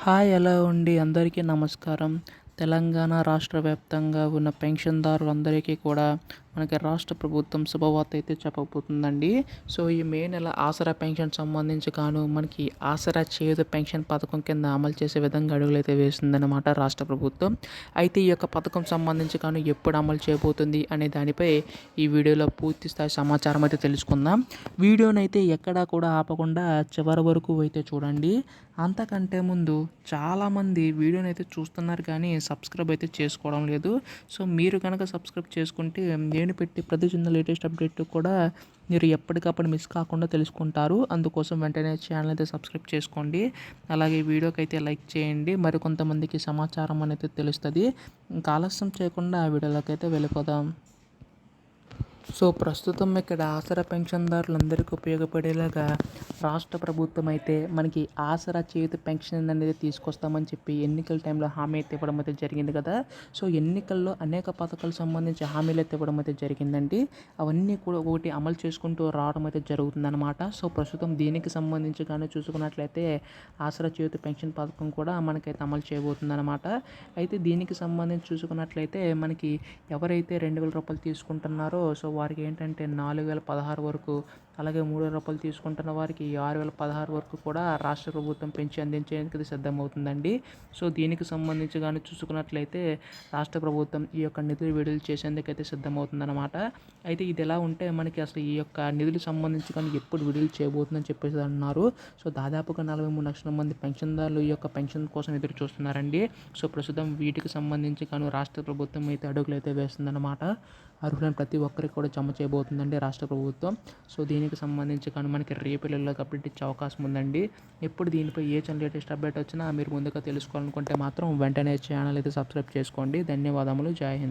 Hi ఎలా ఉండి అందరికీ నమస్కారం. తెలంగాణ రాష్ట్ర వ్యాప్తంగా ఉన్న పెన్షన్దారులందరికీ కూడా మనకి రాష్ట్ర ప్రభుత్వం శుభవార్త అయితే చెప్పబోతుందండి. సో ఈ మే నెల ఆసరా పెన్షన్ సంబంధించి మనకి ఆసరా చేయూత పెన్షన్ పథకం కింద అమలు చేసే విధంగా అడుగులైతే వేసిందనమాట రాష్ట్ర ప్రభుత్వం. అయితే ఈ యొక్క పథకం సంబంధించి ఎప్పుడు అమలు చేయబోతుంది అనే దానిపై ఈ వీడియోలో పూర్తి స్థాయి సమాచారం అయితే తెలుసుకుందాం. వీడియోనైతే ఎక్కడా కూడా ఆపకుండా చివరి వరకు అయితే చూడండి. అంతకంటే ముందు చాలామంది వీడియోని అయితే చూస్తున్నారు కానీ సబ్స్క్రైబ్ అయితే చేసుకోవడం లేదు. సో మీరు కనుక సబ్స్క్రైబ్ చేసుకుంటే నేను పెట్టి ప్రతి చిన్న లేటెస్ట్ అప్డేట్ కూడా మీరు ఎప్పటికప్పుడు మిస్ కాకుండా తెలుసుకుంటారు. అందుకోసం వెంటనే ఛానల్ అయితే సబ్స్క్రైబ్ చేసుకోండి. అలాగే వీడియోకి అయితే లైక్ చేయండి. మరి కొంతమందికి సమాచారం అనేది తెలుస్తుంది. ఇంకా ఆలస్యం చేయకుండా వీడియోలోకి అయితే వెళ్ళిపోదాం. సో ప్రస్తుతం ఇక్కడ ఆసరా పెన్షన్దారులందరికీ ఉపయోగపడేలాగా రాష్ట్ర ప్రభుత్వం అయితే మనకి ఆసరా చేయూత పెన్షన్ అనేది తీసుకొస్తామని చెప్పి ఎన్నికల టైంలో హామీ అయితే ఇవ్వడం అయితే జరిగింది కదా. సో ఎన్నికల్లో అనేక పథకాలకు సంబంధించి హామీలు అయితే ఇవ్వడం అయితే జరిగిందండి. అవన్నీ కూడా ఒకటి అమలు చేసుకుంటూ రావడం అయితే జరుగుతుందన్నమాట. సో ప్రస్తుతం దీనికి సంబంధించి చూసుకున్నట్లయితే ఆసరా చేయూత పెన్షన్ పథకం కూడా మనకైతే అమలు చేయబోతుందన్నమాట. అయితే దీనికి సంబంధించి చూసుకున్నట్లయితే మనకి ఎవరైతే 2,000 రూపాయలు తీసుకుంటున్నారో సో వారికి ఏంటంటే 4,016 వరకు, అలాగే 3,000 రూపాయలు తీసుకుంటున్న వారికి 6,016 వరకు కూడా రాష్ట్ర ప్రభుత్వం పెంచి అందించేందుకు ఇది సిద్ధమవుతుందండి. సో దీనికి సంబంధించి చూసుకున్నట్లయితే రాష్ట్ర ప్రభుత్వం ఈ యొక్క నిధులు విడుదల చేసేందుకైతే సిద్ధమవుతుందన్నమాట. అయితే ఇది ఎలా ఉంటే మనకి అసలు ఈ యొక్క నిధులు సంబంధించి ఎప్పుడు విడుదల చేయబోతుందని చెప్పేసి అన్నారు. సో దాదాపుగా 43 లక్షల మంది పెన్షన్దారులు ఈ యొక్క పెన్షన్ కోసం ఎదురు చూస్తున్నారండి. సో ప్రస్తుతం వీటికి సంబంధించి రాష్ట్ర ప్రభుత్వం అయితే అడుగులు అయితే వేస్తుందన్నమాట. అర్హులైన ప్రతి ఒక్కరికి కూడా జమ చేయబోతుందండి రాష్ట్ర ప్రభుత్వం. సో దీనికి సంబంధించి మనకి రేపు ఎల్లుండిలోకి అప్డేట్ ఇచ్చే అవకాశం ఉందండి. ఎప్పుడు దీనిపై ఏ లేటెస్ట్ అప్డేట్ వచ్చినా మీరు ముందుగా తెలుసుకోవాలనుకుంటే మాత్రం వెంటనే ఛానల్ అయితే సబ్స్క్రైబ్ చేసుకోండి. ధన్యవాదములు. జై హింద్.